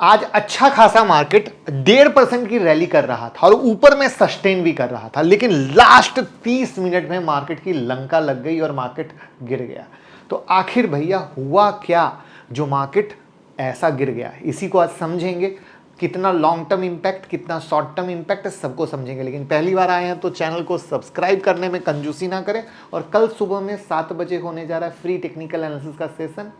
आज अच्छा खासा मार्केट 1.5% की रैली कर रहा था और ऊपर में सस्टेन भी कर रहा था, लेकिन लास्ट 30 मिनट में मार्केट की लंका लग गई और मार्केट गिर गया। तो आखिर भैया हुआ क्या जो मार्केट ऐसा गिर गया, इसी को आज समझेंगे। कितना लॉन्ग टर्म इंपैक्ट, कितना शॉर्ट टर्म इंपैक्ट, सबको समझेंगे। लेकिन पहली बार आए हैं तो चैनल को सब्सक्राइब करने में कंजूसी ना करें। और कल सुबह में 7 बजे होने जा रहा है फ्री टेक्निकल एनालिसिस का सेशन,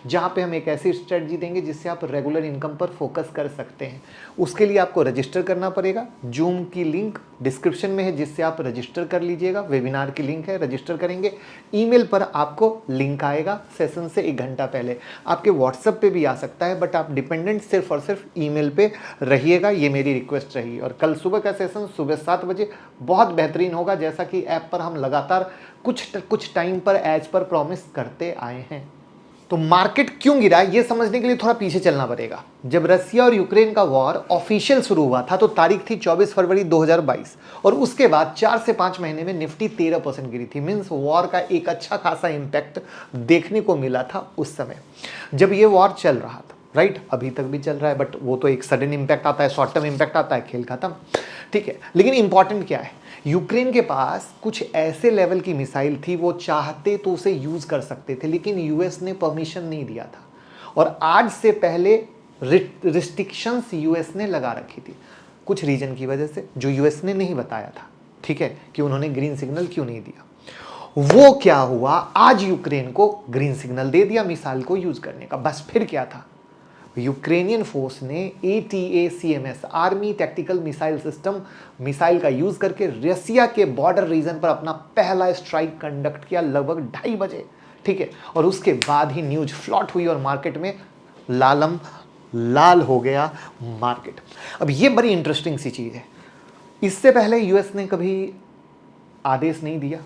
जहां पे हम एक ऐसी स्ट्रेटजी देंगे जिससे आप रेगुलर इनकम पर फोकस कर सकते हैं। उसके लिए आपको रजिस्टर करना पड़ेगा। जूम की लिंक डिस्क्रिप्शन में है, जिससे आप रजिस्टर कर लीजिएगा। वेबिनार की लिंक है, रजिस्टर करेंगे, ईमेल पर आपको लिंक आएगा सेशन से 1 घंटा पहले। आपके व्हाट्सएप पे भी आ सकता है, बट आप डिपेंडेंट सिर्फ और सिर्फ ईमेल पे रहिएगा, ये मेरी रिक्वेस्ट रही। और कल सुबह का सेशन सुबह 7 बजे बहुत बेहतरीन होगा, जैसा कि ऐप पर हम लगातार कुछ टाइम पर एज पर प्रॉमिस करते आए हैं। तो मार्केट क्यों गिरा, ये समझने के लिए थोड़ा पीछे चलना पड़ेगा। जब रसिया और यूक्रेन का वॉर ऑफिशियल शुरू हुआ था तो तारीख थी 24 फरवरी 2022, और उसके बाद 4 से 5 महीने में निफ्टी 13% गिरी थी। मींस वॉर का एक अच्छा खासा इंपैक्ट देखने को मिला था उस समय जब ये वॉर चल रहा था। राइट, अभी तक भी चल रहा है, बट वो तो एक सडन इंपैक्ट आता है, शॉर्ट टर्म इंपैक्ट आता है, खेल खत्म। ठीक है, लेकिन इंपॉर्टेंट क्या है, यूक्रेन के पास कुछ ऐसे लेवल की मिसाइल थी, वो चाहते तो उसे यूज कर सकते थे, लेकिन यूएस ने परमिशन नहीं दिया था। और आज से पहले रिस्ट्रिक्शंस यूएस ने लगा रखी थी कुछ रीजन की वजह से, जो यूएस ने नहीं बताया था। ठीक है, कि उन्होंने ग्रीन सिग्नल क्यों नहीं दिया। वो क्या हुआ, आज यूक्रेन को ग्रीन सिग्नल दे दिया मिसाइल को यूज करने का। बस फिर क्या था, यूक्रेनियन फोर्स ने ATACMS army tactical missile system missile का यूज करके रसिया के बॉर्डर रीजन पर अपना पहला स्ट्राइक कंडक्ट किया लगभग 2:30 बजे। ठीक है, और उसके बाद ही न्यूज फ्लॉट हुई और मार्केट में लाल हो गया मार्केट। अब ये बड़ी इंटरेस्टिंग सी चीज है, इससे पहले यूएस ने कभी आदेश नहीं दिया,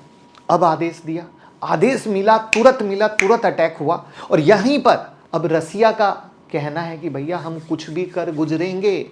अब आदेश दिया, आदेश मिला, तुरंत अटैक हुआ। और यहीं पर अब रसिया का कहना है कि भैया हम कुछ भी कर गुजरेंगे,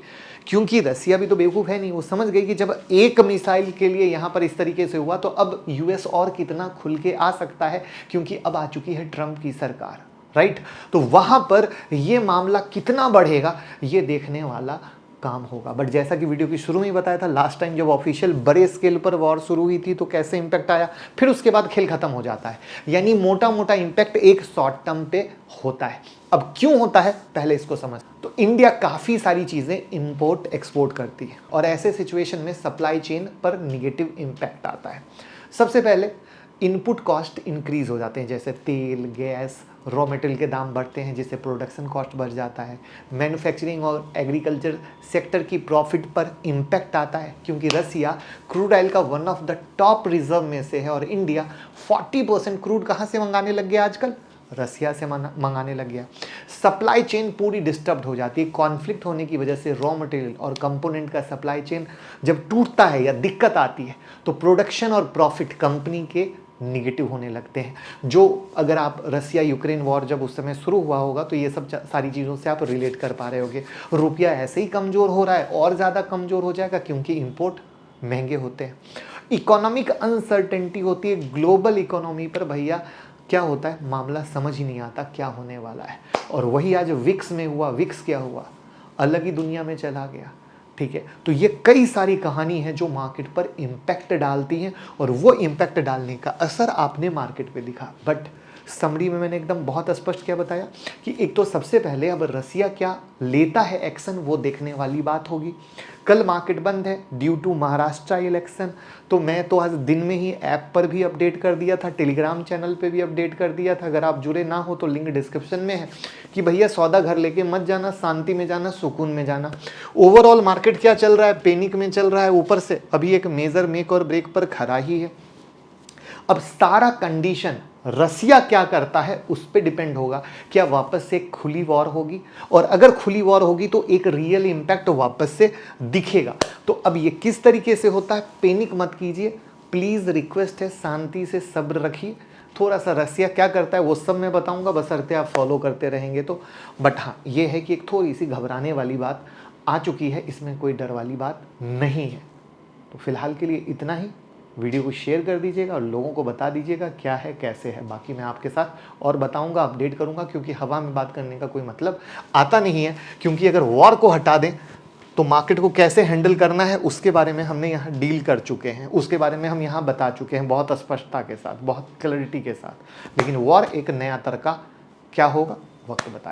क्योंकि रसिया भी तो बेवकूफ़ है नहीं। वो समझ गई कि जब एक मिसाइल के लिए यहाँ पर इस तरीके से हुआ तो अब यूएस और कितना खुल के आ सकता है, क्योंकि अब आ चुकी है ट्रंप की सरकार। राइट, तो वहाँ पर ये मामला कितना बढ़ेगा ये देखने वाला काम होगा। बट जैसा कि वीडियो की शुरू में ही बताया था, लास्ट टाइम जब ऑफिशियल बड़े स्केल पर वॉर शुरू हुई थी तो कैसे इंपैक्ट आया, फिर उसके बाद खेल खत्म हो जाता है। यानी मोटा मोटा इंपैक्ट एक शॉर्ट टर्म पे होता है। अब क्यों होता है पहले इसको समझ। तो इंडिया काफ़ी सारी चीज़ें इंपोर्ट एक्सपोर्ट करती है, और ऐसे सिचुएशन में सप्लाई चेन पर निगेटिव इंपैक्ट आता है। सबसे पहले इनपुट कॉस्ट इंक्रीज हो जाते हैं, जैसे तेल, गैस, रॉ मटेरियल के दाम बढ़ते हैं, जिससे प्रोडक्शन कॉस्ट बढ़ जाता है। मैन्युफैक्चरिंग और एग्रीकल्चर सेक्टर की प्रॉफिट पर इम्पैक्ट आता है, क्योंकि रसिया क्रूड ऑयल का one of the top reserve में से है, और इंडिया 40% क्रूड कहाँ से मंगाने लग गया आजकल, रसिया से मंगाने लग गया। सप्लाई चेन पूरी डिस्टर्ब हो जाती है। कॉन्फ्लिक्ट होने की वजह से रॉ मटेरियल और कंपोनेंट का सप्लाई चेन जब टूटता है या दिक्कत आती है तो प्रोडक्शन और प्रॉफिट कंपनी के निगेटिव होने लगते हैं। जो अगर आप रसिया यूक्रेन वॉर जब उस समय शुरू हुआ होगा तो ये सब सारी चीज़ों से आप रिलेट कर पा रहे होगे। रुपया ऐसे ही कमज़ोर हो रहा है, और ज़्यादा कमज़ोर हो जाएगा क्योंकि इंपोर्ट महंगे होते हैं। इकोनॉमिक अनसर्टेनिटी होती है ग्लोबल इकोनॉमी पर। भैया क्या होता है, मामला समझ ही नहीं आता क्या होने वाला है। और वही आज विक्स में हुआ। विक्स क्या हुआ, अलग ही दुनिया में चला गया। ठीक है, तो ये कई सारी कहानी है जो मार्केट पर इम्पैक्ट डालती हैं, और वो इम्पैक्ट डालने का असर आपने मार्केट पे दिखा। बट समरी में मैंने एकदम बहुत स्पष्ट क्या बताया कि एक तो सबसे पहले अब रसिया क्या लेता है एक्शन, वो देखने वाली बात होगी। कल मार्केट बंद है ड्यू टू महाराष्ट्र इलेक्शन, तो मैं तो आज दिन में ही ऐप पर भी अपडेट कर दिया था, टेलीग्राम चैनल पे भी अपडेट कर दिया था। अगर आप जुड़े ना हो तो लिंक डिस्क्रिप्शन में है कि भैया सौदा घर लेके मत जाना, शांति में जाना, सुकून में जाना। ओवरऑल मार्केट क्या चल रहा है, पैनिक में चल रहा है। ऊपर से अभी एक मेजर मेक और ब्रेक पर खड़ा ही है। अब सारा कंडीशन रसिया क्या करता है उस पर डिपेंड होगा। क्या वापस से खुली वॉर होगी, और अगर खुली वॉर होगी तो एक रियल इंपैक्ट वापस से दिखेगा। तो अब ये किस तरीके से होता है, पैनिक मत कीजिए प्लीज, रिक्वेस्ट है, शांति से सब्र रखिए। थोड़ा सा रसिया क्या करता है वो सब मैं बताऊंगा, बशर्ते आप फॉलो करते रहेंगे तो। बट हाँ, ये है कि एक थोड़ी सी घबराने वाली बात आ चुकी है, इसमें कोई डर वाली बात नहीं है। तो फिलहाल के लिए इतना ही। वीडियो को शेयर कर दीजिएगा और लोगों को बता दीजिएगा क्या है कैसे है। बाकी मैं आपके साथ और बताऊंगा, अपडेट करूंगा, क्योंकि हवा में बात करने का कोई मतलब आता नहीं है। क्योंकि अगर वॉर को हटा दें तो मार्केट को कैसे हैंडल करना है उसके बारे में हमने यहाँ डील कर चुके हैं, उसके बारे में हम यहाँ बता चुके हैं बहुत स्पष्टता के साथ, बहुत क्लैरिटी के साथ। लेकिन वॉर एक नया तरीका क्या होगा वक्त बताए।